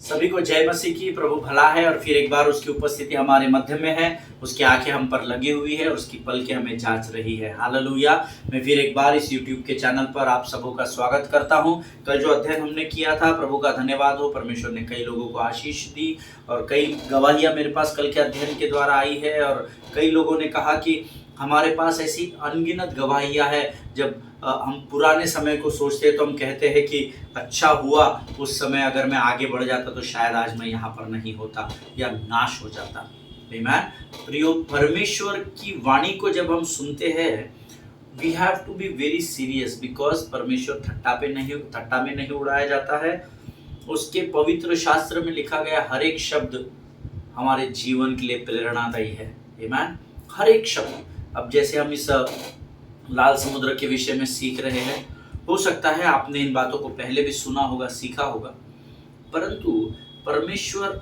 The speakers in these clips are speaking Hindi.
सभी को जय मसीह की। प्रभु भला है और फिर एक बार उसकी उपस्थिति हमारे मध्य में है। उसकी आंखें हम पर लगी हुई है और उसकी पलकें हमें जांच रही है। हालेलुया। मैं फिर एक बार इस YouTube के चैनल पर आप सबों का स्वागत करता हूं। कल जो अध्ययन हमने किया था, प्रभु का धन्यवाद हो, परमेश्वर ने कई लोगों को आशीष दी और कई गवाहियां मेरे पास कल के अध्ययन के द्वारा आई है। और कई लोगों ने कहा कि हमारे पास ऐसी अनगिनत गवाहियां है। जब हम पुराने समय को सोचते हैं तो हम कहते हैं कि अच्छा हुआ उस समय अगर मैं आगे बढ़ जाता तो शायद आज मैं यहाँ पर नहीं होता या नाश हो जाता। आमीन। प्रियो, परमेश्वर की वाणी को जब हम सुनते हैं, we have to be very serious, because परमेश्वर ठट्टा में नहीं उड़ाया जाता है। उसके पवित्र शास्त्र में लिखा गया हर एक शब्द हमारे जीवन के लिए प्रेरणादायी है। आमीन। हर एक शब्द। अब जैसे हम इस लाल समुद्र के विषय में सीख रहे हैं, हो सकता है आपने इन बातों को पहले भी सुना होगा, सीखा होगा, परंतु परमेश्वर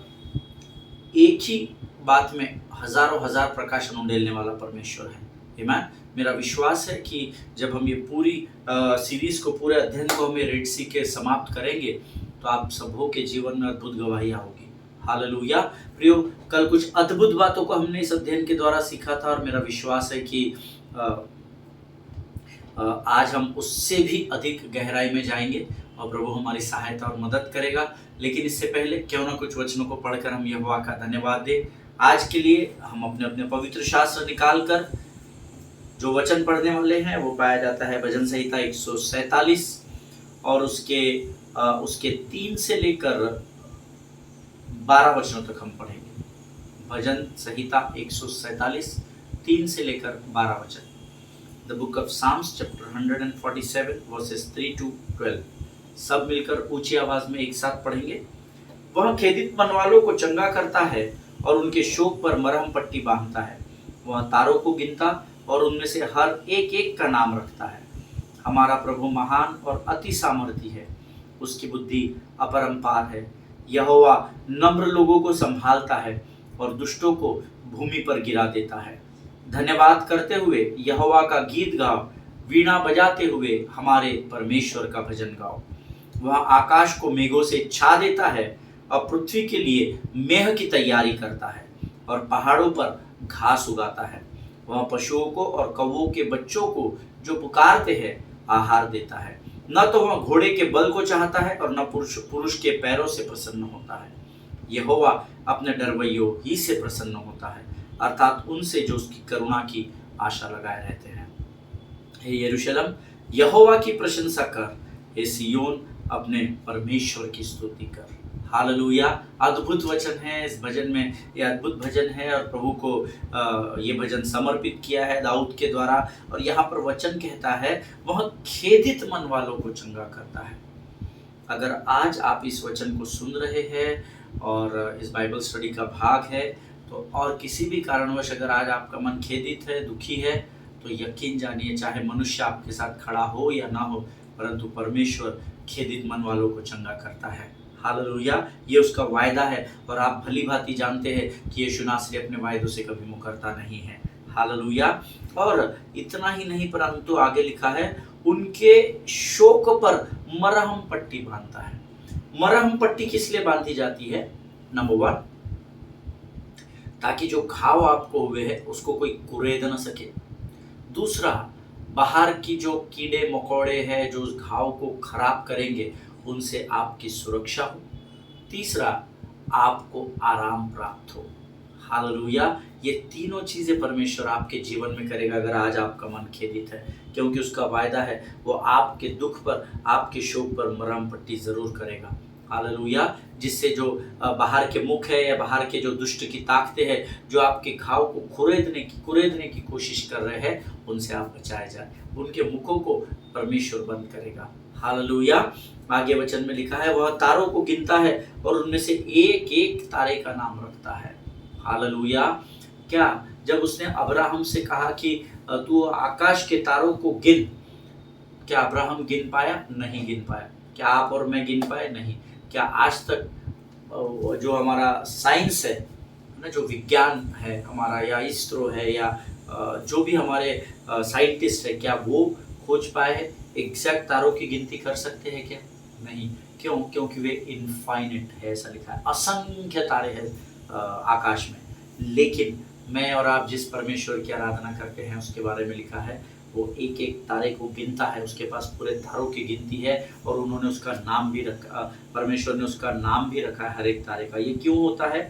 एक ही बात में हजारों हजार प्रकाशन उंडेलने वाला परमेश्वर है। आमीन। मेरा विश्वास है कि जब हम ये पूरी सीरीज को, पूरे अध्ययन को हमें रेड सी के समाप्त करेंगे तो आप सबों के जीवन में अद्भुत गवाहियां होगी। हालेलुया। प्रियो, कल कुछ अद्भुत बातों को हमने इस अध्ययन के द्वारा सीखा था और मेरा विश्वास है कि आज हम उससे भी अधिक गहराई में जाएंगे और प्रभु हमारी सहायता और मदद करेगा। लेकिन इससे पहले क्यों ना कुछ वचनों को पढ़कर हम यहोवा का धन्यवाद दें। आज के लिए हम अपने अपने पवित्र शास्त्र निकाल कर जो वचन पढ़ने वाले हैं वो पाया जाता है भजन संहिता 147 और उसके 3 से लेकर 12 वचनों तक हम पढ़ेंगे। भजन संहिता 147 3 से लेकर 12 वचन। The book of Psalms chapter 147 verses 3 to 12। सब मिलकर ऊंची आवाज में एक साथ पढ़ेंगे। वह खेदित मन वालों को चंगा करता है और उनके शोक पर मरहम पट्टी बांधता है। वह तारों को गिनता और उनमें से हर एक एक का नाम रखता है। हमारा प्रभु महान और अति सामर्थी है, उसकी बुद्धि अपरंपार है। यहोवा नम्र लोगों को संभालता है और दुष्टों को भूमि पर गिरा देता है। धन्यवाद करते हुए यहोवा का गीत गाओ, वीणा बजाते हुए हमारे परमेश्वर का भजन गाओ। वह आकाश को मेघों से छा देता है और पृथ्वी के लिए मेह की तैयारी करता है और पहाड़ों पर घास उगाता है। वह पशुओं को और कौवों के बच्चों को जो पुकारते हैं आहार देता है। न तो वह घोड़े के बल को चाहता है और न पुरुष के पैरों से प्रसन्न होता है। यहोवा अपने डरवैयों ही से प्रसन्न होता है, अर्थात उनसे जो उसकी करुणा की आशा लगाए रहते हैं। हे यरूशलेम, यहोवा की प्रशंसा कर, हे सियोन अपने परमेश्वर की स्तुति कर। हालेलुया। अद्भुत वचन है इस भजन में। ये अद्भुत भजन है और प्रभु को ये भजन समर्पित किया है दाऊद के द्वारा। और यहाँ पर वचन कहता है वह खेदित मन वालों को चंगा करता है। अगर आज आप इस वचन को सुन रहे हैं और इस बाइबल स्टडी का भाग है तो और किसी भी कारणवश अगर आज आपका मन खेदित है, दुखी है, तो यकीन जानिए चाहे मनुष्य आपके साथ खड़ा हो या ना हो, परंतु परमेश्वर खेदित मन वालों को चंगा करता है। हालेलुया। ये उसका वायदा है और आप भली भांति जानते हैं कि यीशु नासरी अपने वायदों से कभी मुकरता नहीं है। हालेलुया। और इतना ही नहीं, परंतु आगे लिखा है उनके शोक पर मरहम पट्टी बांधता है। मरहम पट्टी किस लिए बांधी जाती है? नंबर 1, ताकि जो घाव आपको हुए हैं उसको कोई कुरेद न सके। दूसरा, बाहर की जो कीड़े मकोड़े हैं जो उस घाव को खराब करेंगे उनसे आपकी सुरक्षा हो। तीसरा, आपको आराम प्राप्त हो। हालेलुया। ये तीनों चीजें परमेश्वर आपके जीवन में करेगा अगर आज आपका मन खेदित है, क्योंकि उसका वायदा है वो आपके दुख पर, आपके शोक पर मरहम पट्टी जरूर करेगा। हालेलुया। जिससे जो बाहर के मुख है या बाहर के जो दुष्ट की ताकतें हैं जो आपके घाव को कुरेदने की कोशिश कर रहे हैं, उनसे आप बचाए जाए। उनके मुखों को परमेश्वर बंद करेगा। हालेलुया। आगे वचन में लिखा है वह तारों को गिनता है और उनमें से एक एक तारे का नाम रखता है। हालेलुया। क्या जब उसने अब्राहम से कहा कि तू आकाश के तारों को गिन, क्या अब्राहम गिन पाया? नहीं गिन पाया। क्या आप और मैं गिन पाए? नहीं। क्या आज तक जो हमारा साइंस है ना, जो विज्ञान है हमारा, या इसरो है, या जो भी हमारे साइंटिस्ट है, क्या वो खोज पाए हैं एग्जैक्ट तारों की गिनती कर सकते हैं क्या? नहीं। क्यों? क्योंकि वे इनफाइनिट है, ऐसा लिखा है, असंख्य तारे हैं आकाश में। लेकिन मैं और आप जिस परमेश्वर की आराधना करते हैं उसके बारे में लिखा है, वो एक एक तारे को गिनता है, उसके पास पूरे तारों की गिनती है, और उन्होंने उसका नाम भी रखा, परमेश्वर ने उसका नाम भी रखा है हर एक तारे का। ये क्यों होता है?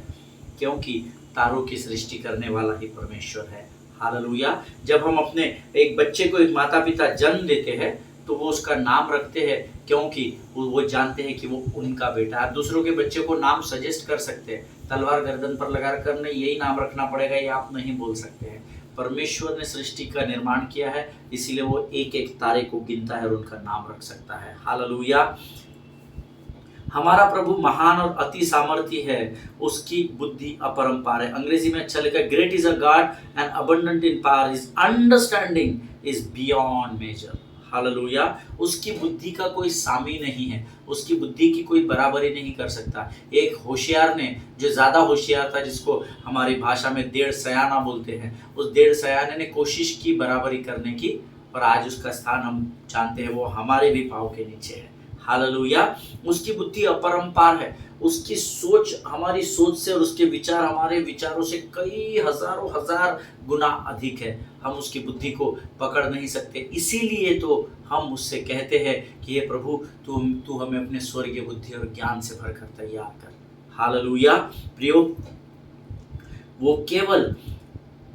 क्योंकि तारों की सृष्टि करने वाला ही परमेश्वर है। हालेलुया। जब हम अपने एक बच्चे को, एक माता पिता जन्म देते हैं, तो वो उसका नाम रखते हैं, क्योंकि वो जानते हैं कि वो उनका बेटा है। दूसरों के बच्चे को नाम सजेस्ट कर सकते हैं, तलवार गर्दन पर लगा कर नहीं यही नाम रखना पड़ेगा, ये आप नहीं बोल सकते हैं। परमेश्वर ने सृष्टि का निर्माण किया है, इसीलिए वो एक एक तारे को गिनता है और उनका नाम रख सकता है। हालेलुया। हमारा प्रभु महान और अति सामर्थी है, उसकी बुद्धि अपरंपार है। अंग्रेजी में अच्छा लिखा है, great is a God and abundant in power, his understanding is beyond measure. Hallelujah. उसकी बुद्धि का कोई सामी नहीं है, उसकी बुद्धि की कोई बराबरी नहीं कर सकता। एक होशियार ने, जो ज्यादा होशियार था, जिसको हमारी भाषा में डेढ़ सयाना बोलते हैं, उस डेढ़ सयाने ने कोशिश की बराबरी करने की, और आज उसका स्थान हम जानते हैं वो हमारे भी पाँव के नीचे है। हालेलुया। उसकी बुद्धि अपरंपार है, उसकी सोच हमारी सोच से और उसके विचार हमारे विचारों से कई हजारों हजार गुना अधिक है। हम उसकी बुद्धि को पकड़ नहीं सकते, इसीलिए तो हम उससे कहते हैं कि हे प्रभु, तू हमें अपने स्वर्गीय बुद्धि और ज्ञान से भरकर तैयार कर। हालेलुया। प्रियो, वो केवल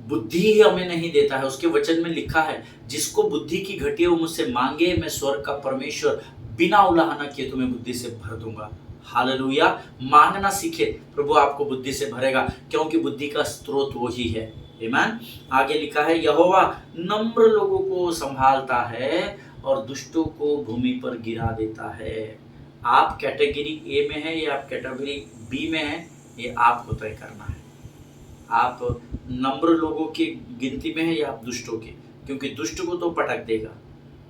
बुद्धि ही हमें नहीं देता है, उसके वचन में लिखा है, जिसको बुद्धि की घटी वो मुझसे मांगे, मैं स्वर्ग का परमेश्वर बिना उलाहना किए तुम्हें बुद्धि से भर दूंगा। हालेलुया। मांगना सीखे, प्रभु आपको बुद्धि से भरेगा, क्योंकि बुद्धि का स्रोत वो ही है। आमीन। आगे लिखा है, यहोवा नम्र लोगों को संभालता है और दुष्टों को भूमि पर गिरा देता है। आप कैटेगरी ए में है या आप कैटेगरी बी में है, ये आपको तय करना है। आप नम्र लोगों की गिनती में है या आप दुष्टों के, क्योंकि दुष्ट को तो पटक देगा,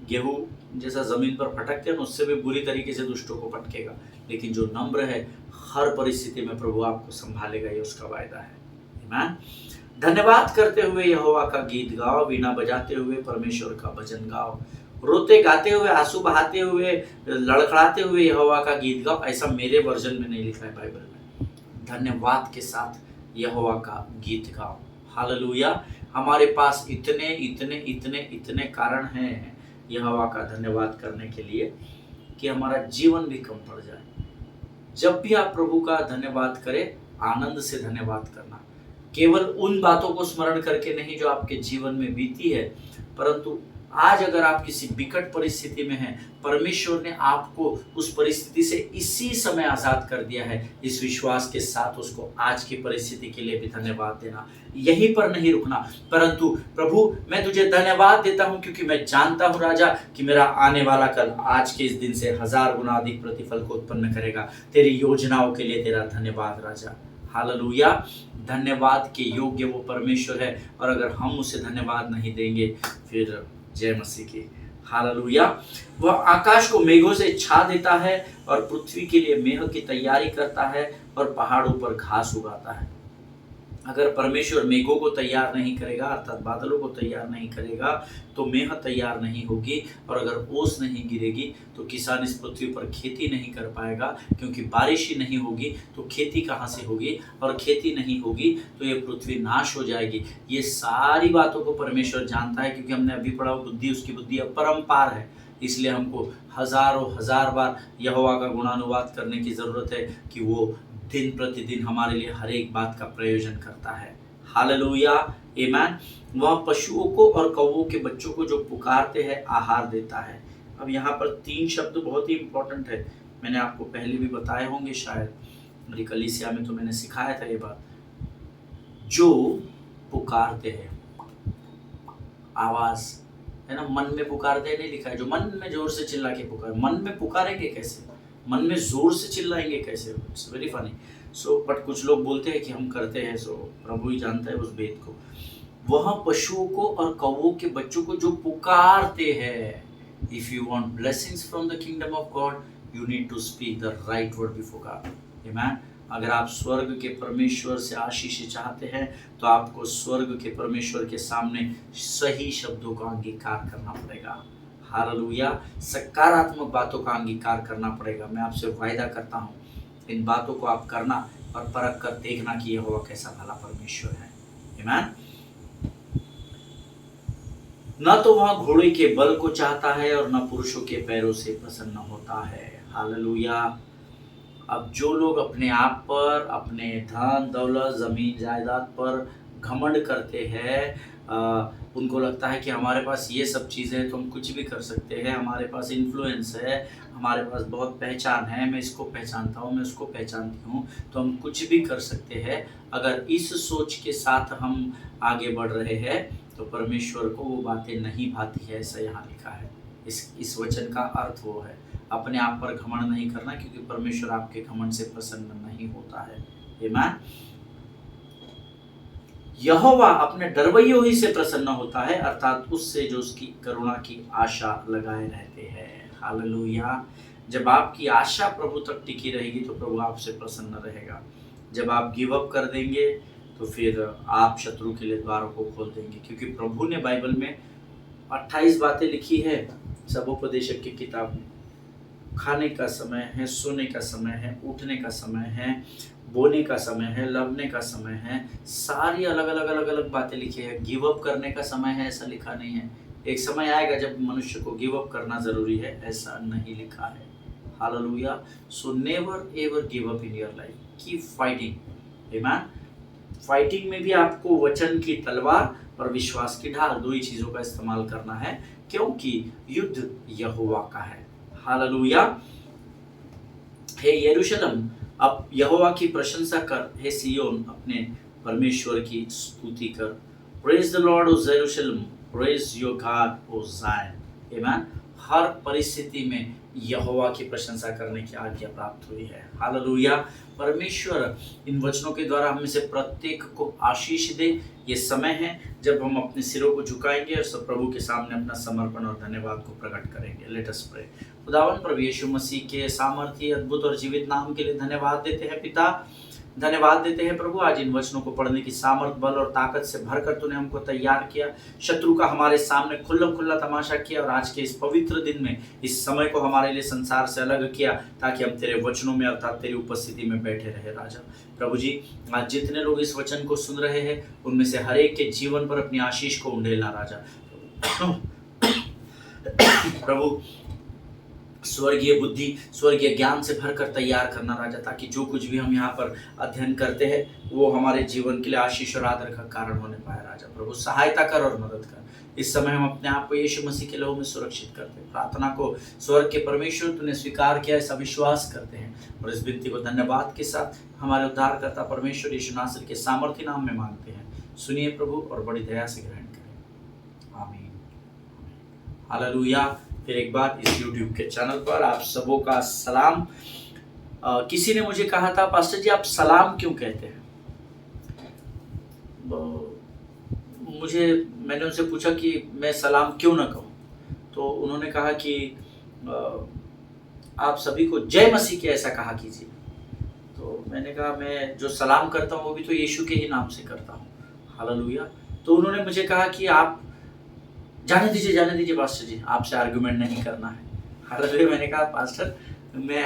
गेहूं जैसा जमीन पर फटकते हैं उससे भी बुरी तरीके से दुष्टों को पटकेगा, लेकिन जो नम्र है हर परिस्थिति में प्रभु आपको संभालेगा, ये उसका वायदा है। आमीन। धन्यवाद करते हुए यहोवा का गीत गाओ, वीणा बजाते हुए परमेश्वर का भजन गाओ, रोते गाते हुए, आंसू बहाते हुए, लड़खड़ाते हुए यहोवा का गीत गाओ। ऐसा मेरे वर्जन में नहीं लिखा है बाइबल में। धन्यवाद के साथ यहोवा का गीत गाओ। हालेलुया। हमारे पास इतने इतने इतने इतने कारण हैं यहोवा का धन्यवाद करने के लिए कि हमारा जीवन भी कम पड़ जाए। जब भी आप प्रभु का धन्यवाद करें, आनंद से धन्यवाद करना, केवल उन बातों को स्मरण करके नहीं जो आपके जीवन में बीती है, परंतु आज अगर आप किसी विकट परिस्थिति में हैं, परमेश्वर ने आपको उस परिस्थिति से इसी समय आजाद कर दिया है, इस विश्वास के साथ उसको आज की परिस्थिति के लिए भी धन्यवाद देना। यहीं पर नहीं रुकना, परंतु प्रभु मैं तुझे धन्यवाद देता हूं, क्योंकि मैं जानता हूं राजा कि मेरा आने वाला कल आज के इस दिन से 1000 गुना अधिक प्रतिफल को उत्पन्न करेगा। तेरी योजनाओं के लिए तेरा धन्यवाद राजा। हालेलुया। धन्यवाद के योग्य वो परमेश्वर है, और अगर हम उसे धन्यवाद नहीं देंगे, फिर जय मसीह की। हालेलुया। वह आकाश को मेघों से छा देता है और पृथ्वी के लिए मेह की तैयारी करता है और पहाड़ों पर घास उगाता है। अगर परमेश्वर मेघों को तैयार नहीं करेगा, अर्थात बादलों को तैयार नहीं करेगा, तो मेह तैयार नहीं होगी, और अगर ओस नहीं गिरेगी तो किसान इस पृथ्वी पर खेती नहीं कर पाएगा, क्योंकि बारिश ही नहीं होगी तो खेती कहाँ से होगी, और खेती नहीं होगी तो ये पृथ्वी नाश हो जाएगी। ये सारी बातों को परमेश्वर जानता है, क्योंकि हमने अभी पढ़ा बुद्धि, उसकी बुद्धि अपरंपार है। इसलिए हमको हजारों हजार बार यहोवा का गुणानुवाद करने की जरूरत है कि वो दिन प्रतिदिन हमारे लिए हर एक बात का प्रयोजन करता है। हालेलुया। आमीन। वह पशुओं को और कौवों के बच्चों को जो पुकारते हैं आहार देता है। अब यहाँ पर 3 शब्द बहुत ही इंपॉर्टेंट है, मैंने आपको पहले भी बताए होंगे, शायद मेरी कलीसिया में तो मैंने सिखाया था ये बात। जो पुकारते हैं, आवाज है ना, मन में पुकारते नहीं लिखा है, जो मन में जोर से चिल्ला के पुकार, मन में पुकारेंगे कैसे, मन में जोर से चिल्लाएंगे कैसे? It's very funny. So but कुछ लोग बोलते हैं कि हम करते हैं, सो प्रभु ही जानता है उस भेद को। वह पशुओं को और कौवों के बच्चों को जो पुकारते हैं। If you want blessings from the kingdom of God, you need to speak the right word before God. Amen. अगर आप स्वर्ग के परमेश्वर से आशीष चाहते हैं, तो आपको स्वर्ग के परमेश्वर के सामने सही शब्दों का अंगीकार करना पड़ेगा। हालेलुया। सकारात्मक बातों का अंगीकार करना पड़ेगा। मैं आपसे वायदा करता हूँ, इन बातों को आप करना और परख कर देखना कि यहोवा कैसा भला परमेश्वर है। आमीन। न तो वह घोड़े के बल को चाहता है और न पुरुषों के पैरों से प्रसन्न होता है। हालेलुया। अब जो लोग अपने आप पर, अपने धन दौलत जमीन जायदाद पर घमंड करते हैं, उनको लगता है कि हमारे पास ये सब चीज़ें हैं तो हम कुछ भी कर सकते हैं, हमारे पास इन्फ्लुएंस है, हमारे पास बहुत पहचान है, मैं इसको पहचानता हूँ, मैं उसको पहचानती हूँ, तो हम कुछ भी कर सकते हैं। अगर इस सोच के साथ हम आगे बढ़ रहे हैं तो परमेश्वर को वो बातें नहीं भाती है, ऐसा यहाँ लिखा है। इस वचन का अर्थ वो है, अपने आप पर घमंड नहीं करना, क्योंकि परमेश्वर आपके घमंड से प्रसन्न नहीं होता है। आमीन। यहोवा अपने डरवैयों ही से प्रसन्न होता है, अर्थात उससे जो उसकी करुणा की आशा लगाए रहते हैं। हालेलुया। जब आपकी आशा प्रभु तक टिकी रहेगी तो प्रभु आपसे प्रसन्न रहेगा। जब आप गिव अप कर देंगे तो फिर आप शत्रु के लिए द्वारों को खोल देंगे, क्योंकि प्रभु ने बाइबल में 28 बातें लिखी है सबोपदेशक की किताब में। खाने का समय है, सोने का समय है, उठने का समय है, बोने का समय है, लवने का समय है, सारी अलग अलग बातें लिखी है। गिव अप करने का समय है ऐसा लिखा नहीं है। एक समय आएगा जब मनुष्य को गिव अप करना जरूरी है, ऐसा नहीं लिखा है। Hallelujah. So never ever give up in your life, keep fighting. आमीन। फाइटिंग में भी आपको वचन की तलवार और विश्वास की ढाल, दो ही चीजों का इस्तेमाल करना है, क्योंकि युद्ध यहोवा का है। हालेलुया। हे यरूशलेम, अब यहोवा की प्रशंसा कर, हे सियोन अपने परमेश्वर की स्तुति कर। प्रेज द लॉर्ड ओ यरूशलेम, praise your God O Zion. आमीन। हर परिस्थिति में यहोवा की प्रशंसा करने की आज्ञा प्राप्त हुई है। हालेलुया। परमेश्वर इन वचनों के द्वारा हम में से प्रत्येक को आशीष दे। ये समय है जब हम अपने सिरों को झुकाएंगे और सब प्रभु के सामने अपना समर्पण और धन्यवाद को प्रकट करेंगे। Let us pray. खुदावन प्रभु यीशु मसीह के सामर्थ्य, अद्भुत और जीवित नाम के लिए धन्यवाद देते हैं पिता। धन्यवाद देते हैं प्रभु, आज इन वचनों को पढ़ने की सामर्थ, बल और ताकत से भरकर तूने हमको तैयार किया। शत्रु का हमारे सामने खुल्लम खुल्ला तमाशा किया और आज के इस पवित्र दिन में इस समय को हमारे लिए संसार से अलग किया, ताकि हम तेरे वचनों में अर्थात तेरी उपस्थिति में बैठे रहे। राजा प्रभु जी, आज जितने लोग इस वचन को सुन रहे हैं उनमें से हर एक के जीवन पर अपनी आशीष को उंडेलना राजा। प्रभु स्वर्गीय बुद्धि, स्वर्गीय ज्ञान से भरकर तैयार करना राजा, ताकि जो कुछ भी हम यहाँ पर अध्ययन करते हैं वो हमारे जीवन के लिए आशीष और आदर का कारण होने पाए। राजा प्रभु सहायता कर और मदद कर। इस समय हम अपने आप को यीशु मसीह के लहू में सुरक्षित करते हैं। प्रार्थना को स्वर्ग के परमेश्वर तूने स्वीकार किया, ऐसा विश्वास करते हैं और इस विनती को धन्यवाद के साथ हमारे उद्धारकर्ता परमेश्वर यीशु नासरी के सामर्थ्य नाम में मांगते हैं। सुनिए प्रभु और बड़ी दया से ग्रहण करें। आमीन। हालेलुया। फिर एक बार इस YouTube के चैनल पर आप सबों का सलाम। किसी ने मुझे कहा था, पास्टर जी आप सलाम क्यों कहते हैं? मैंने उनसे पूछा कि मैं सलाम क्यों ना कहूँ, तो उन्होंने कहा कि आप सभी को जय मसीह के ऐसा कहा कीजिए। तो मैंने कहा मैं जो सलाम करता हूँ वो भी तो यीशु के ही नाम से करता हूँ। हालेलुया। तो उन्होंने मुझे कहा कि आप जाने दीजिए पास्टर जी, आपसे आर्गुमेंट नहीं करना है। हालेलुया। मैंने कहा पास्टर मैं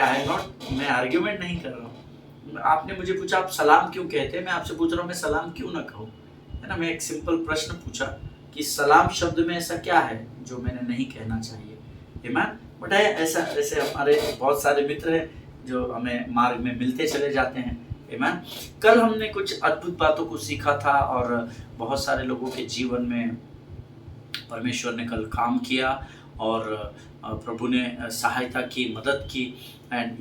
आर्गुमेंट नहीं कर रहा हूँ। आपने मुझे पूछा आप सलाम क्यों कहते हैं, मैं आपसे पूछ रहा हूँ मैं सलाम क्यों ना कहूँ, है ना। मैं एक सिंपल प्रश्न पूछा कि सलाम शब्द में ऐसा क्या है जो मैंने नहीं कहना चाहिए। आमीन। बट ऐसा ऐसे हमारे बहुत सारे मित्र हैं जो हमें मार्ग में मिलते चले जाते हैं। आमीन। कल हमने कुछ अद्भुत बातों को सीखा था और बहुत सारे लोगों के जीवन में परमेश्वर ने कल काम किया और प्रभु ने सहायता की, मदद की। एंड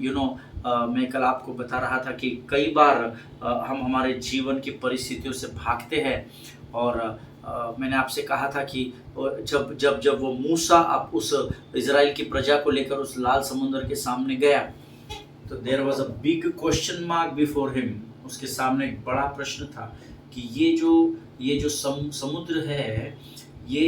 मैं कल आपको बता रहा था कि कई बार हम हमारे जीवन की परिस्थितियों से भागते हैं और मैंने आपसे कहा था कि जब वो मूसा अब उस इजराइल की प्रजा को लेकर उस लाल समुद्र के सामने गया तो there was a big question mark before him. उसके सामने एक बड़ा प्रश्न था कि ये जो समुद्र है ये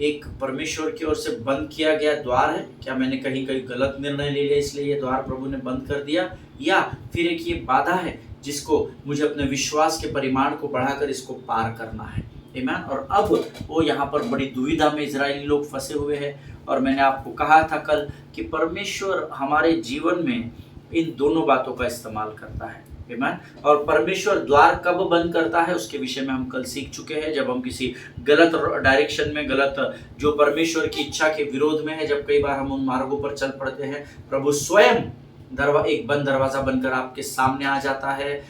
एक परमेश्वर की ओर से बंद किया गया द्वार है क्या? मैंने कहीं गलत निर्णय ले लिया इसलिए ये द्वार प्रभु ने बंद कर दिया, या फिर एक ये बाधा है जिसको मुझे अपने विश्वास के परिमाण को बढ़ाकर इसको पार करना है। आमीन। और अब वो यहाँ पर बड़ी दुविधा में इजरायली लोग फंसे हुए हैं। और मैंने आपको कहा था कल कि परमेश्वर हमारे जीवन में इन दोनों बातों का इस्तेमाल करता है, आमीन। और परमेश्वर द्वार कब बंद करता है उसके विषय में हम कल सीख चुके हैं, जब हम किसी गलत डायरेक्शन में, गलत जो परमेश्वर की इच्छा के विरोध में है, जब कई बार हम उन मार्गों पर चल पड़ते हैं, प्रभु स्वयं एक बंद दरवाजा बनकर आपके सामने आ जाता है,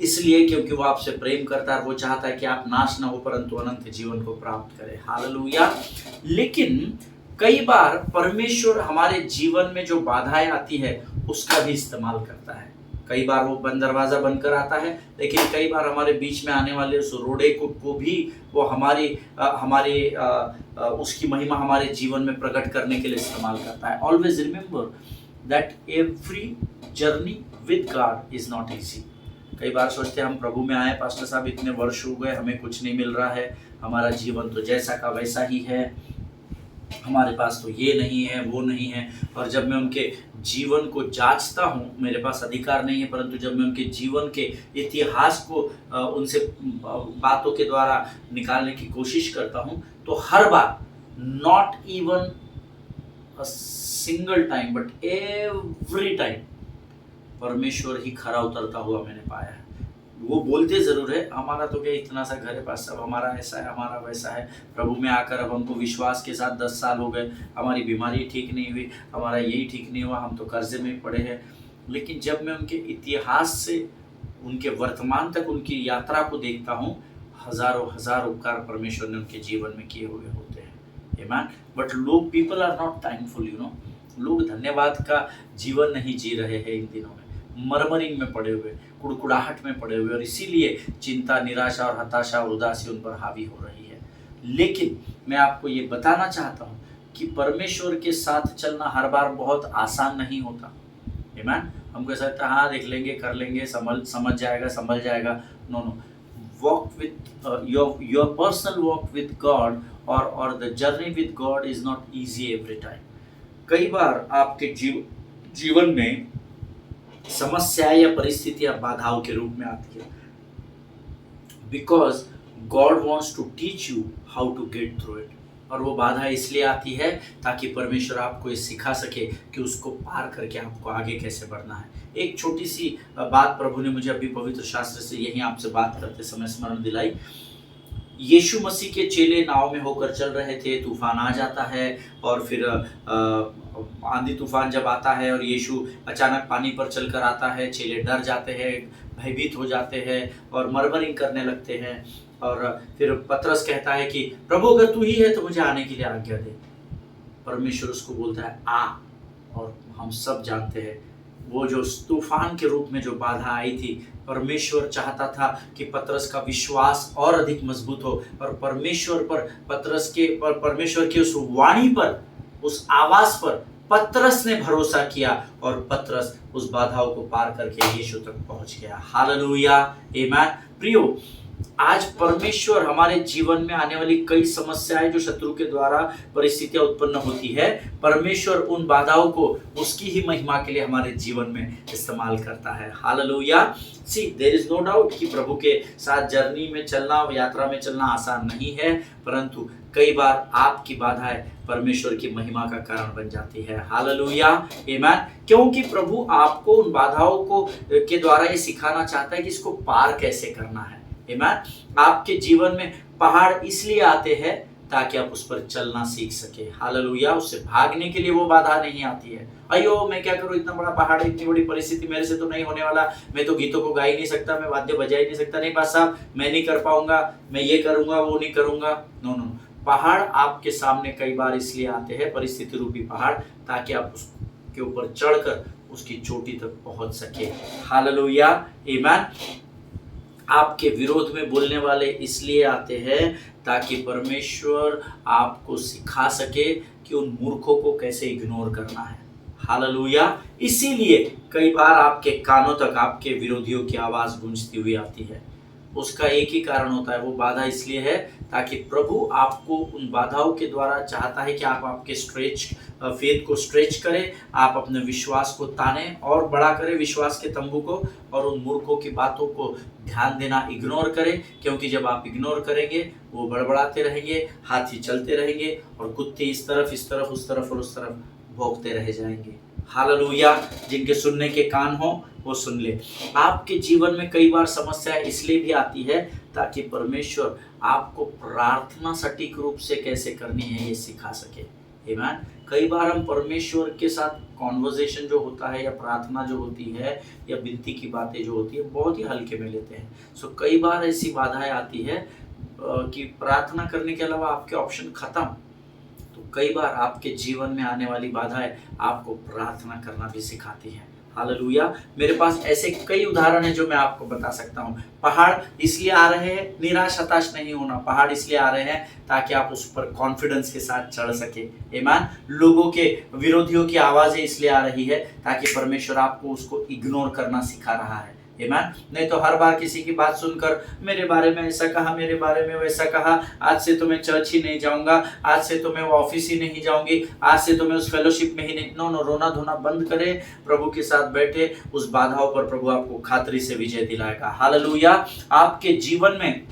इसलिए क्योंकि वो आपसे प्रेम करता है। वो चाहता है कि आप नाश ना हो परंतु अनंत जीवन को प्राप्त करें। हालेलुया। लेकिन कई बार परमेश्वर हमारे जीवन में जो बाधाएं आती है उसका भी इस्तेमाल करता है। कई बार वो बंद दरवाजा बनकर आता है, लेकिन कई बार हमारे बीच में आने वाले उस रोड़े को भी वो हमारी उसकी महिमा हमारे जीवन में प्रकट करने के लिए इस्तेमाल करता है। Always remember that every journey with God is not easy. कई बार सोचते हैं हम प्रभु में आए, पास्टर साहब इतने वर्ष हो गए, हमें कुछ नहीं मिल रहा है, हमारा जीवन तो जैसा का वैसा ही है, हमारे पास तो ये नहीं है, वो नहीं है। और जब मैं उनके जीवन को जांचता हूँ, मेरे पास अधिकार नहीं है, परंतु जब मैं उनके जीवन के इतिहास को उनसे बातों के द्वारा निकालने की कोशिश करता हूँ, तो हर बार, not even a single time but every time, परमेश्वर ही खरा उतरता हुआ मैंने पाया है। वो बोलते जरूर है हमारा तो क्या इतना सा घर है पास, सब हमारा ऐसा है, हमारा वैसा है, प्रभु में आकर अब हमको विश्वास के साथ 10 साल हो गए, हमारी बीमारी ठीक नहीं हुई, हमारा यही ठीक नहीं हुआ, हम तो कर्जे में पड़े हैं। लेकिन जब मैं उनके इतिहास से उनके वर्तमान तक उनकी यात्रा को देखता हूँ, हजारों हजार उपकार परमेश्वर ने उनके जीवन में किए हुए होते हैं, आमीन। बट लोग, पीपल आर नॉट थैंकफुल, लोग धन्यवाद का जीवन नहीं जी रहे हैं इन दिनों में, मरमरिंग में पड़े हुए, कुड़कुड़ाहट में पड़े हुए, और इसीलिए चिंता, निराशा और हताशा और उदासी उन पर हावी हो रही है। लेकिन मैं आपको ये बताना चाहता हूँ कि परमेश्वर के साथ चलना हर बार बहुत आसान नहीं होता, आमीन। हमको ऐसा लगता है हाँ देख लेंगे, कर लेंगे, समझ जाएगा, संभल जाएगा। No, walk with your personal walk with God और the journey with God is not easy every time. कई बार आपके जीवन में समस्याएं या परिस्थितियां बाधाओं के रूप में आती है, because God wants to teach you how to get through it. और वो बाधा इसलिए आती है ताकि परमेश्वर आपको ये सिखा सके कि उसको पार करके आपको आगे कैसे बढ़ना है। एक छोटी सी बात प्रभु ने मुझे अभी पवित्र शास्त्र से यही आपसे बात करते समय स्मरण दिलाई। यीशु मसीह के चेले नाव में होकर चल रहे थे, तूफान आ जाता है, और फिर आंधी तूफान जब आता है और यीशु अचानक पानी पर चलकर आता है, चेले डर जाते हैं, भयभीत हो जाते हैं और मरमरिंग करने लगते हैं। और फिर पतरस कहता है कि प्रभु अगर तू ही है तो मुझे आने के लिए आज्ञा दे। परमेश्वर उसको बोलता है आ, और हम सब जानते हैं वो जो तूफान के रूप में जो बाधा आई थी, परमेश्वर चाहता था कि पतरस का विश्वास और अधिक मजबूत हो, और परमेश्वर की उस वाणी पर, उस आवाज पर पतरस ने भरोसा किया, और पतरस उस बाधाओं को पार करके यीशु तक पहुंच गया। हालेलुया, आमीन। प्रियो, आज परमेश्वर हमारे जीवन में आने वाली कई समस्याएं जो शत्रु के द्वारा परिस्थितियां उत्पन्न होती है, परमेश्वर उन बाधाओं को उसकी ही महिमा के लिए हमारे जीवन में इस्तेमाल करता है। Hallelujah. See, there is no doubt कि प्रभु के साथ जर्नी में चलना, यात्रा में चलना आसान नहीं है, परंतु कई बार आपकी बाधाएं परमेश्वर की महिमा का कारण बन जाती है। हालेलुया, आमीन। क्योंकि प्रभु आपको उन बाधाओं को के द्वारा ये सिखाना चाहता है कि इसको पार कैसे करना है। आमीन। आपके जीवन में पहाड़ इसलिए आते हैं ताकि आप उस पर चलना सीख सके। हालेलुया। उससे भागने के लिए वो बाधा नहीं आती है, अयो मैं क्या करूं, इतना बड़ा पहाड़, इतनी बड़ी परिस्थिति मेरे से तो नहीं होने वाला, मैं तो गीतों को गा ही नहीं सकता, मैं वाद्य बजा ही नहीं सकता, नहीं पास साहब मैं नहीं कर पाऊंगा, मैं ये करूंगा वो नहीं करूंगा। नो नो, पहाड़ आपके सामने कई बार इसलिए आते हैं, परिस्थिति रूपी पहाड़, ताकि आप उसके ऊपर चढ़कर उसकी चोटी तक पहुंच सके। हालेलुया, आमीन। आपके विरोध में बोलने वाले इसलिए आते हैं ताकि परमेश्वर आपको सिखा सके कि उन मूर्खों को कैसे इग्नोर करना है। हालेलुया। इसीलिए कई बार आपके कानों तक आपके विरोधियों की आवाज गूंजती हुई आती है, उसका एक ही कारण होता है, वो बाधा इसलिए है ताकि प्रभु आपको उन बाधाओं के द्वारा चाहता है कि आप आपके फेथ को स्ट्रेच करें, आप अपने विश्वास को ताने और बड़ा करें विश्वास के तंबू को, और उन मूर्खों की बातों को ध्यान देना इग्नोर करें, क्योंकि जब आप इग्नोर करेंगे वो बड़बड़ाते रहेंगे, हाथी चलते रहेंगे और कुत्ते इस तरफ उस तरफ और उस तरफ भौंकते रह जाएंगे। हालेलुया। जिनके सुनने के कान हो वो सुन ले। आपके जीवन में कई बार समस्या इसलिए भी आती है ताकि परमेश्वर आपको प्रार्थना सटीक रूप से कैसे करनी है ये सिखा सके। आमीन। कई बार हम परमेश्वर के साथ कॉन्वर्सेशन जो होता है या प्रार्थना जो होती है या विनती की बातें जो होती है बहुत ही हल्के में लेते हैं। सो कई बार ऐसी बाधाएं आती है कि प्रार्थना करने के अलावा आपके ऑप्शन खत्म। तो कई बार आपके जीवन में आने वाली बाधाएं आपको प्रार्थना करना भी सिखाती हैं। हालेलुया। मेरे पास ऐसे कई उदाहरण हैं जो मैं आपको बता सकता हूँ। पहाड़ इसलिए आ रहे हैं, निराश हताश नहीं होना। पहाड़ इसलिए आ रहे हैं ताकि आप उस पर कॉन्फिडेंस के साथ चढ़ सके। आमीन। लोगों के विरोधियों की आवाजें इसलिए आ रही है ताकि परमेश्वर आपको उसको इग्नोर करना सिखा रहा है। आमीन। नहीं तो हर बार किसी की बात सुनकर मेरे बारे में ऐसा कहा, मेरे बारे में वैसा कहा, आज से तो मैं चर्च ही नहीं जाऊंगा, आज से तो मैं ऑफिस ही नहीं जाऊंगी, आज से तो मैं उस फेलोशिप में ही नहीं। नो, रोना धोना बंद करें, प्रभु के साथ बैठे, उस बाधाओं पर प्रभु आपको खातरी से विजय दिलाएगा। हालेलुया। आपके जीवन में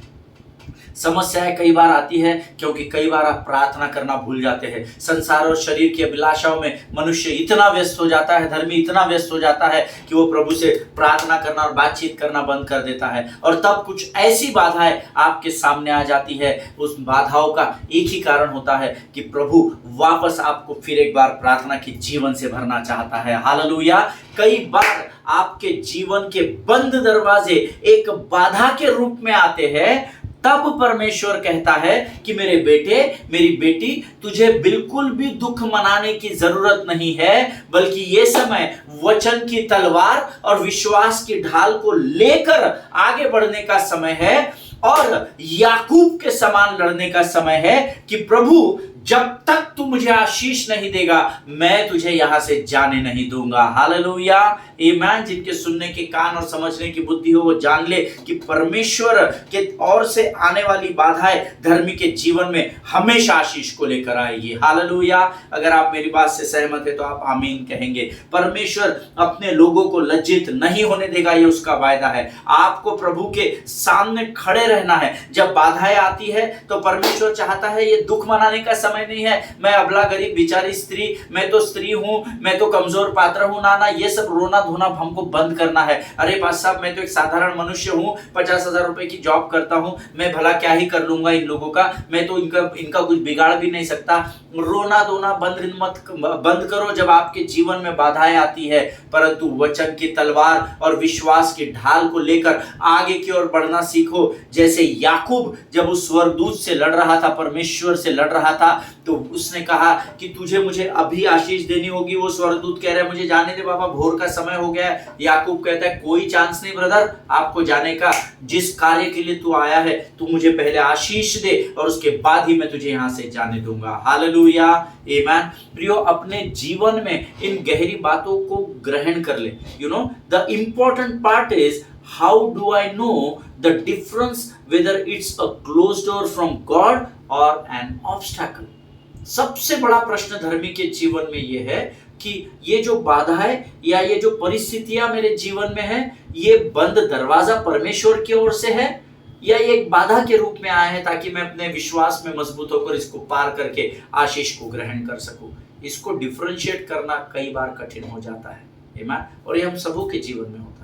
समस्याएं कई बार आती है क्योंकि कई बार आप प्रार्थना करना भूल जाते हैं। संसार और शरीर की अभिलाषाओं में मनुष्य इतना व्यस्त हो जाता है, धर्मी इतना व्यस्त हो जाता है कि वो प्रभु से प्रार्थना करना और बातचीत करना बंद कर देता है, और तब कुछ ऐसी बाधाएं आपके सामने आ जाती है। उस बाधाओं का एक ही कारण होता है कि प्रभु वापस आपको फिर एक बार प्रार्थना के जीवन से भरना चाहता है। हालेलुया। कई बार आपके जीवन के बंद दरवाजे एक बाधा के रूप में आते हैं, तब परमेश्वर कहता है कि मेरे बेटे, मेरी बेटी, तुझे बिल्कुल भी दुख मनाने की जरूरत नहीं है, बल्कि ये समय वचन की तलवार और विश्वास की ढाल को लेकर आगे बढ़ने का समय है, और याकूब के समान लड़ने का समय है कि प्रभु जब तक तू मुझे आशीष नहीं देगा मैं तुझे यहां से जाने नहीं दूंगा। हालेलुया। आमीन। जिनके सुनने के कान और समझने की बुद्धि हो वो जान ले कि परमेश्वर के ओर से आने वाली बाधाएं धर्मी के जीवन में हमेशा आशीष को लेकर आएगी। हालेलुया। अगर आप मेरी बात से सहमत है तो आप आमीन कहेंगे। परमेश्वर अपने लोगों को लज्जित नहीं होने देगा, ये उसका वायदा है। आपको प्रभु के सामने खड़े रहना है। जब बाधाएं आती है तो परमेश्वर चाहता है ये दुख मनाने का समय नहीं है, मैं अबला गरीब बेचारी स्त्री, मैं तो स्त्री हूं, मैं तो कमजोर पात्र हूं, ना, ये सब रोना धोना हमको बंद करना है। अरे पास साहब, मैं तो एक साधारण मनुष्य हूं, 50,000 रुपए की जॉब करता हूं, मैं भला क्या ही कर लूंगा इन लोगों का, मैं तो इनका कुछ बिगाड़ भी नहीं सकता। रोना धोना बंद करो जब आपके जीवन में बाधाएं आती है, परंतु वचन की तलवार और विश्वास की ढाल को लेकर आगे की ओर बढ़ना सीखो। जैसे याकूब जब उस स्वर्गदूत से लड़ रहा था, परमेश्वर से लड़ रहा था, तो उसने कहा कि तुझे मुझे अभी आशीष देनी होगी। वो स्वर्गदूत कह रहा है मुझे जाने दे बाबा, भोर का समय हो गया है। याकूब कहता है कोई चांस नहीं ब्रदर आपको जाने का, जिस कार्य के लिए तू आया है तू मुझे पहले आशीष दे और उसके बाद ही मैं तुझे यहां से जाने दूंगा। हालेलुया। आमीन। प्रियो, अपने जीवन में इन गहरी बातों को ग्रहण कर ले। The important part is how do I know the difference whether it's a closed door from God or an obstacle? सबसे बड़ा प्रश्न धर्मी के जीवन में ये है कि ये जो बाधा है या ये जो परिस्थितियां मेरे जीवन में है, ये बंद दरवाजा परमेश्वर की ओर से है या ये एक बाधा के रूप में आया है ताकि मैं अपने विश्वास में मजबूत होकर इसको पार करके आशीष को ग्रहण कर सकूं। इसको डिफरेंशिएट करना कई बार कठिन हो जाता है। आमीन। और ये हम सबों के जीवन में होता है,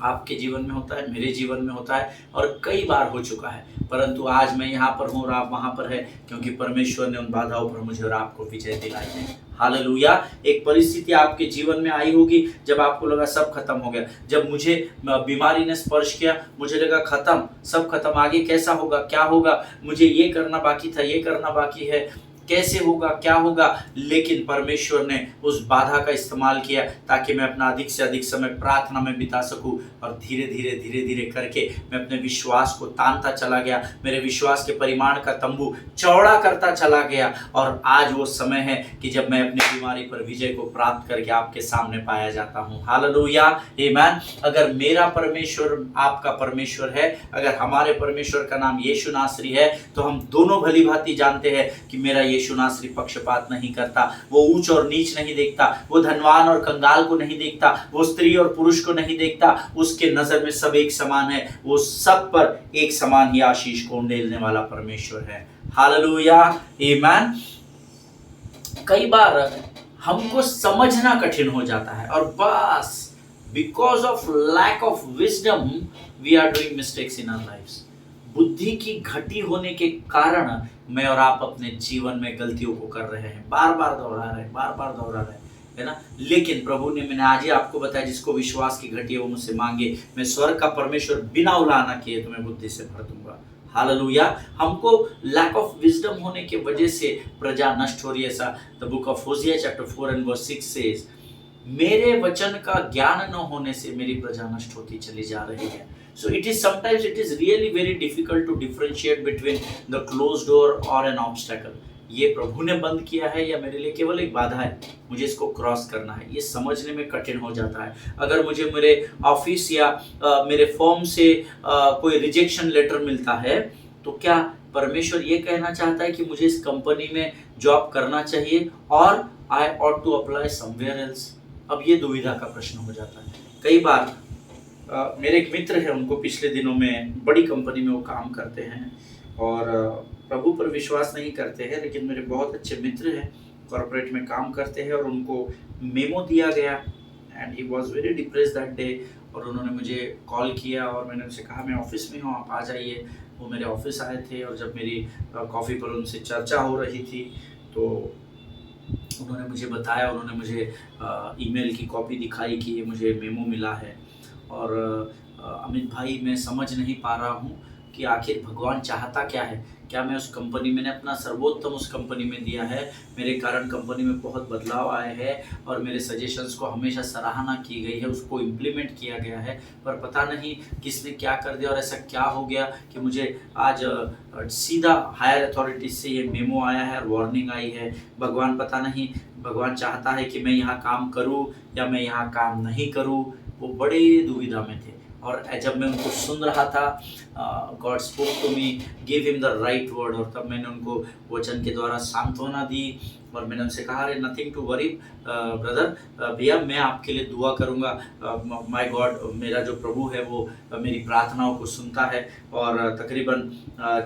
आपके जीवन में होता है, मेरे जीवन में होता है और कई बार हो चुका है। परंतु आज मैं यहाँ पर हूँ और आप वहाँ पर है क्योंकि परमेश्वर ने उन बाधाओं पर मुझे और आपको विजय दिलाई है। हालेलुया। एक परिस्थिति आपके जीवन में आई होगी जब आपको लगा सब खत्म हो गया, जब मुझे बीमारी ने स्पर्श किया, मुझे लगा खत्म, सब खत्म, आगे कैसा होगा, क्या होगा, मुझे ये करना बाकी था, ये करना बाकी है। कैसे होगा, क्या होगा, लेकिन परमेश्वर ने उस बाधा का इस्तेमाल किया ताकि मैं अपना अधिक से अधिक समय प्रार्थना में बिता सकूं। और धीरे धीरे करके मैं अपने विश्वास को तानता चला गया, मेरे विश्वास के परिमाण का तंबू चौड़ा करता चला गया। और आज वो समय है कि जब मैं अपनी बीमारी पर विजय को प्राप्त करके आपके सामने पाया जाता हूँ। हालेलुया, आमीन। अगर मेरा परमेश्वर आपका परमेश्वर है, अगर हमारे परमेश्वर का नाम यीशु नासरी है, तो हम दोनों भली भांति जानते हैं कि मेरा यीशु नासरी पक्षपात नहीं करता। वो ऊंच और नीच नहीं देखता, वो धनवान और कंगाल को नहीं देखता, वो स्त्री और पुरुष को नहीं देखता। उसके नजर में सब एक समान है। वो सब पर एक समान ही आशीष को उंडेलने वाला परमेश्वर है। हालेलुया, आमीन। कई बार हमको समझना कठिन हो जाता है और बस because of lack of wisdom we are doing mistakes in our lives. बुद्धि की घटी होने के कारण मैं और आप अपने जीवन में गलतियों को कर रहे हैं, बार बार दोहरा रहे हैं, है ना। लेकिन प्रभु ने, मैंने आज ही आपको बताया, जिसको विश्वास की घटी है वो मुझसे मांगे, मैं स्वर्ग का परमेश्वर बिना उलाहना किए तुम्हें बुद्धि से भर दूंगा। हालेलुया। हमको लैक ऑफ विजडम होने की वजह से प्रजा नष्ट हो रही है। ऐसा the book of Hosea chapter 4 and verse 6 says, मेरे वचन का ज्ञान न होने से मेरी प्रजा नष्ट होती चली जा रही है। So it is sometimes it is really very difficult to differentiate between the closed door or an obstacle. ये प्रभु ने बंद किया है या मेरे लिए केवल एक बाधा है, मुझे इसको क्रॉस करना है, ये समझने में कठिन हो जाता है। अगर मुझे मेरे ऑफिस या मेरे फर्म से कोई रिजेक्शन लेटर मिलता है, तो क्या परमेश्वर ये कहना चाहता है कि मुझे इस कंपनी में जॉब करना चाहिए और I ought to apply somewhere else? अब ये दुविधा का प्रश्न हो जाता है। कई बार मेरे एक मित्र हैं, उनको पिछले दिनों में बड़ी कंपनी में वो काम करते हैं और प्रभु पर विश्वास नहीं करते हैं, लेकिन मेरे बहुत अच्छे मित्र हैं, कॉर्पोरेट में काम करते हैं, और उनको मेमो दिया गया and he was very depressed that day. और उन्होंने मुझे कॉल किया और मैंने उनसे कहा मैं ऑफिस में हूँ, आप आ जाइए। वो मेरे ऑफिस आए थे और जब मेरी कॉफ़ी पर उनसे चर्चा हो रही थी तो उन्होंने मुझे बताया, उन्होंने मुझे ईमेल की कॉपी दिखाई कि ये मुझे मेमो मिला है। और अमित भाई, मैं समझ नहीं पा रहा हूँ कि आखिर भगवान चाहता क्या है। क्या मैं उस कंपनी, मैंने अपना सर्वोत्तम उस कंपनी में दिया है, मेरे कारण कंपनी में बहुत बदलाव आए हैं और मेरे सजेशंस को हमेशा सराहना की गई है, उसको इम्प्लीमेंट किया गया है, पर पता नहीं किसने क्या कर दिया और ऐसा क्या हो गया कि मुझे आज सीधा हायर अथॉरिटी से ये मेमो आया है और वार्निंग आई है। भगवान, पता नहीं भगवान चाहता है कि मैं यहाँ काम करूँ या मैं यहाँ काम नहीं करूँ। वो बड़े दुविधा में थे और जब मैं उनको सुन रहा था, God spoke to me, give him the right word, और तब मैंने उनको वचन के द्वारा सांत्वना दी और मैंने उनसे कहा, अरे नथिंग टू वरी ब्रदर, भैया मैं आपके लिए दुआ करूँगा। माय गॉड, मेरा जो प्रभु है वो मेरी प्रार्थनाओं को सुनता है। और तकरीबन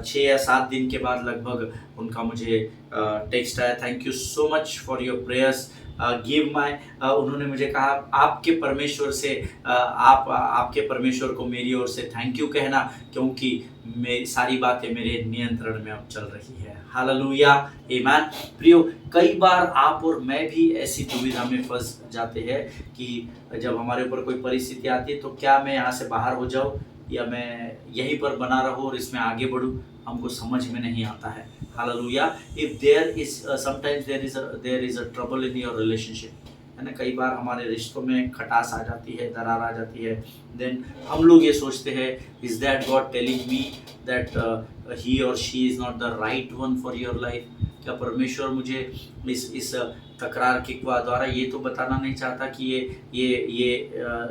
6 या 7 दिन के बाद लगभग उनका मुझे टेक्स्ट आया, thank you so much for your prayers, give my. उन्होंने मुझे कहा आपके परमेश्वर से, आपके परमेश्वर को मेरी ओर से थैंक यू कहना, क्योंकि मेरी सारी बातें मेरे नियंत्रण में अब चल रही है। हालेलुया, आमीन। प्रियो, कई बार आप और मैं भी ऐसी दुविधा में फंस जाते हैं कि जब हमारे ऊपर कोई परिस्थिति आती है तो क्या मैं यहाँ से बाहर हो जाऊँ या मैं यहीं पर बना रहूँ और इसमें आगे बढ़ूँ, हमको समझ में नहीं आता है। Hallelujah. If there is sometimes there is a trouble in your relationship, है ना, कई बार हमारे रिश्तों में खटास आ जाती है, दरार आ जाती है, देन हम लोग ये सोचते हैं, is that God telling me that he और she is not the right one for your life? क्या परमेश्वर मुझे इस तकरार के द्वारा ये तो बताना नहीं चाहता कि ये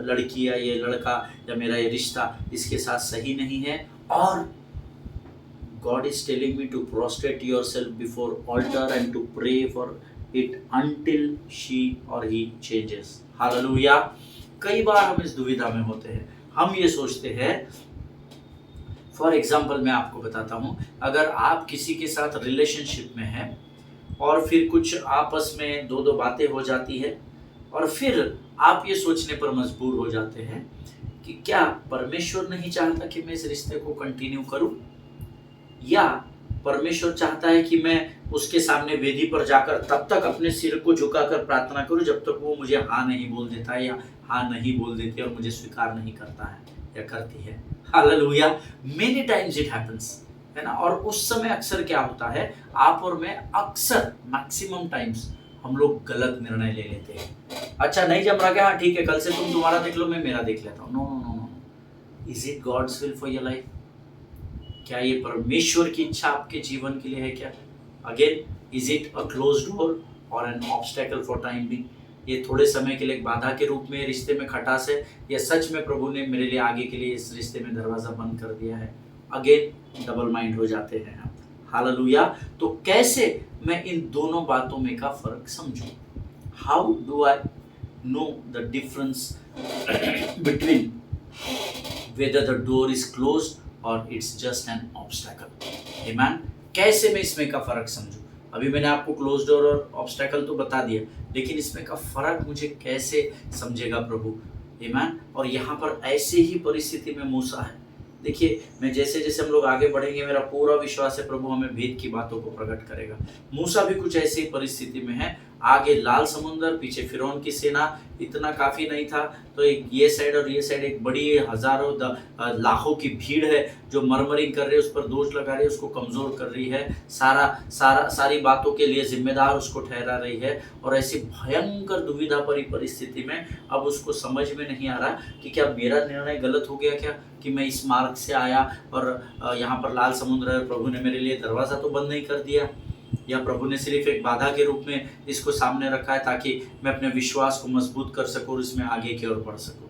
लड़की या ये लड़का या मेरा ये रिश्ता इसके साथ सही नहीं है? और God is telling me to prostrate yourself before altar and to pray for it until she or he changes. Hallelujah. कई बार हम इस दुविधा में होते हैं, हम ये सोचते हैं, फॉर एग्जाम्पल मैं आपको बताता हूँ, अगर आप किसी के साथ रिलेशनशिप में हैं और फिर कुछ आपस में दो बातें हो जाती है और फिर आप ये सोचने पर मजबूर हो जाते हैं कि क्या परमेश्वर नहीं चाहता कि मैं इस रिश्ते को कंटिन्यू करूँ, या परमेश्वर चाहता है कि मैं उसके सामने वेदी पर जाकर तब तक अपने सिर को झुकाकर प्रार्थना करूं जब तक वो मुझे हाँ नहीं बोल देता है या हाँ नहीं बोल देती और मुझे स्वीकार नहीं करता है या करती है। Hallelujah. Many times it happens, है ना। और उस समय अक्सर क्या होता है, आप और मैं अक्सर मैक्सिमम टाइम्स हम लोग गलत निर्णय ले लेते हैं। अच्छा नहीं जम रहा क्या, हाँ ठीक है, कल से तुम तुम्हारा देख लो, मैं मेरा देख लेता हूँ। No no no no, is it God's will for your life? क्या ये परमेश्वर की इच्छा आपके जीवन के लिए है क्या? Again, is it a close door और an obstacle for time being? ये थोड़े समय के लिए एक बाधा के रूप में रिश्ते में खटास है, या सच में प्रभु ने मेरे लिए आगे के लिए इस रिश्ते में दरवाजा बंद कर दिया है? अगेन डबल माइंड हो जाते हैं हम। हालेलुया। तो कैसे मैं इन दोनों बातों में का फर्क समझूं? How do I know the difference between whether the door is closed or it's just an obstacle? Amen? कैसे मैं इसमें का फर्क समझूं? अभी मैंने आपको क्लोज डोर और ऑब्स्टेकल तो बता दिया, लेकिन इसमें का फर्क मुझे कैसे समझेगा प्रभु? Amen? और यहाँ पर ऐसे ही परिस्थिति में मूसा है। देखिए, मैं जैसे जैसे हम लोग आगे बढ़ेंगे, मेरा पूरा विश्वास है प्रभु हमें भेद की बातों को प्रकट करेगा। मूसा भी कुछ ऐसी परिस्थिति में है, आगे लाल समुंदर, पीछे फिरौन की सेना, इतना काफी नहीं था तो एक ये साइड और ये साइड एक बड़ी हजारों लाखों की भीड़ है जो मरमरिंग कर रही है, उस पर दोष लगा रही है, उसको कमजोर कर रही है, सारी बातों के लिए जिम्मेदार उसको ठहरा रही है। और ऐसी भयंकर दुविधा भरी परिस्थिति में अब उसको समझ में नहीं आ रहा कि क्या मेरा निर्णय गलत हो गया क्या, कि मैं इस मार्ग से आया और यहाँ पर लाल समुद्र है, प्रभु ने मेरे लिए दरवाज़ा तो बंद नहीं कर दिया, या प्रभु ने सिर्फ एक बाधा के रूप में इसको सामने रखा है ताकि मैं अपने विश्वास को मजबूत कर सकूं और इसमें आगे की ओर बढ़ सकूं।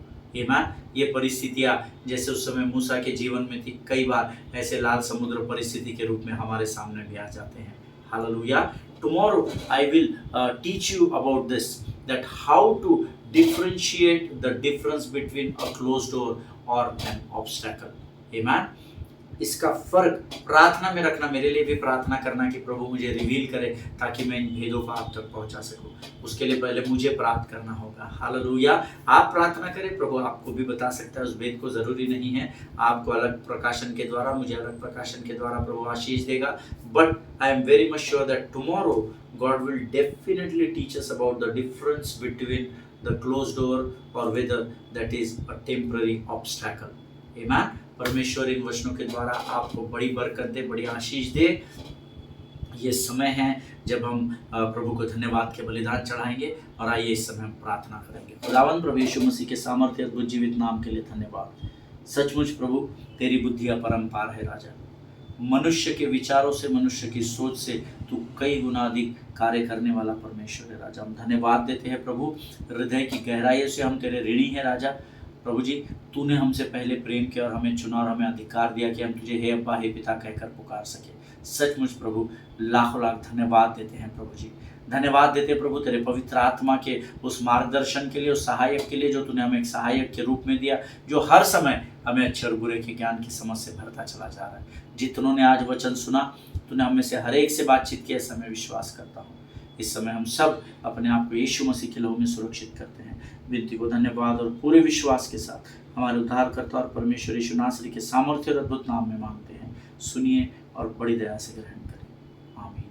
ये परिस्थितियाँ जैसे उस समय मूसा के जीवन में थी, कई बार ऐसे लाल समुद्र परिस्थिति के रूप में हमारे सामने भी आ जाते हैं। Hallelujah. Tomorrow I will teach you about this, that how to differentiate the difference between a closed door or an obstacle. Amen? इसका फर्क प्रार्थना में रखना, मेरे लिए भी प्रार्थना करना कि प्रभु मुझे रिवील करे ताकि मैं इन भेदों को आप तक पहुंचा सकूं। उसके लिए पहले मुझे प्राप्त करना होगा। हालेलुया। आप प्रार्थना करें, प्रभु आपको भी बता सकता है उस भेद को। जरूरी नहीं है आपको अलग प्रकाशन के द्वारा, मुझे अलग प्रकाशन के द्वारा प्रभु आशीष देगा, but I am very much sure that tomorrow God will definitely teach us about the difference between the closed door or whether that is a temporary obstacle. Amen? परमेश्वर इन वचनों के द्वारा आपको बड़ी बरकत दे, बड़ी आशीष दे। ये समय है जब हम प्रभु को धन्यवाद के बलिदान चढ़ाएंगे, और आइए इस समय हम प्रार्थना करेंगे। खुदावंद प्रभु यीशु मसीह के सामर्थ्य अद्भुत जीवित नाम के लिए धन्यवाद। सचमुच प्रभु तेरी बुद्धि अपरंपार है राजा। मनुष्य के विचारों से, मनुष्य की सोच से तू कई गुना अधिक कार्य करने वाला परमेश्वर है राजा। हम धन्यवाद देते हैं प्रभु, हृदय की गहराइयों से हम तेरे ऋणी हैं राजा। प्रभु जी, तूने हमसे पहले प्रेम किया और हमें चुना और हमें अधिकार दिया कि हम तुझे हे अब्बा हे पिता कहकर पुकार सके। सचमुच प्रभु लाखों लाख धन्यवाद देते हैं प्रभु जी। धन्यवाद देते प्रभु तेरे पवित्र आत्मा के उस मार्गदर्शन के लिए, उस सहायक के लिए जो तूने हमें एक सहायक के रूप में दिया, जो हर समय हमें अच्छे और बुरे के ज्ञान की समझ से भरता चला जा रहा है। जितनों ने आज वचन सुना, तूने हमें से हर एक से बातचीत किया, ऐसा मैं विश्वास करता हूँ। इस समय हम सब अपने आप को यीशु मसीह के लहू में सुरक्षित करते हैं। विनती को धन्यवाद और पूरे विश्वास के साथ हमारे उद्धारकर्ता और परमेश्वर यीशु नासरी के सामर्थ्य और अद्भुत नाम में मांगते हैं। सुनिए और बड़ी दया से ग्रहण करें। आमीन।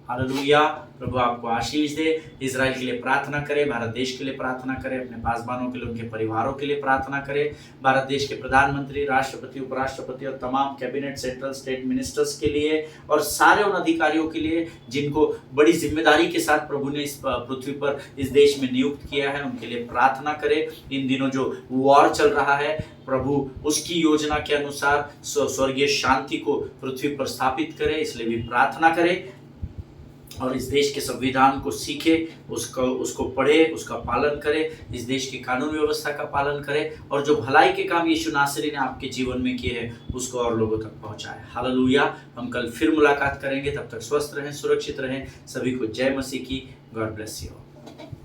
हालेलुया। प्रभु आपको आशीष दे। इजराइल के लिए प्रार्थना करें, भारत देश के लिए प्रार्थना करें, अपने पासबानों के लिए, उनके परिवारों के लिए प्रार्थना करें। भारत देश के प्रधानमंत्री, राष्ट्रपति, उपराष्ट्रपति और तमाम कैबिनेट, सेंट्रल स्टेट मिनिस्टर्स के लिए और सारे उन अधिकारियों के लिए जिनको बड़ी जिम्मेदारी के साथ प्रभु ने इस पृथ्वी पर, इस देश में नियुक्त किया है, उनके लिए प्रार्थना करें। इन दिनों जो वॉर चल रहा है, प्रभु उसकी योजना के अनुसार स्वर्गीय शांति को पृथ्वी पर स्थापित करे, इसलिए भी प्रार्थना करें। और इस देश के संविधान को सीखे, उसको पढ़े, उसका पालन करे, इस देश की कानून व्यवस्था का पालन करे, और जो भलाई के काम यीशु नासरी ने आपके जीवन में किए हैं उसको और लोगों तक पहुंचाए। हालेलुया। हम कल फिर मुलाकात करेंगे, तब तक स्वस्थ रहें, सुरक्षित रहें। सभी को जय मसीह की। God bless you.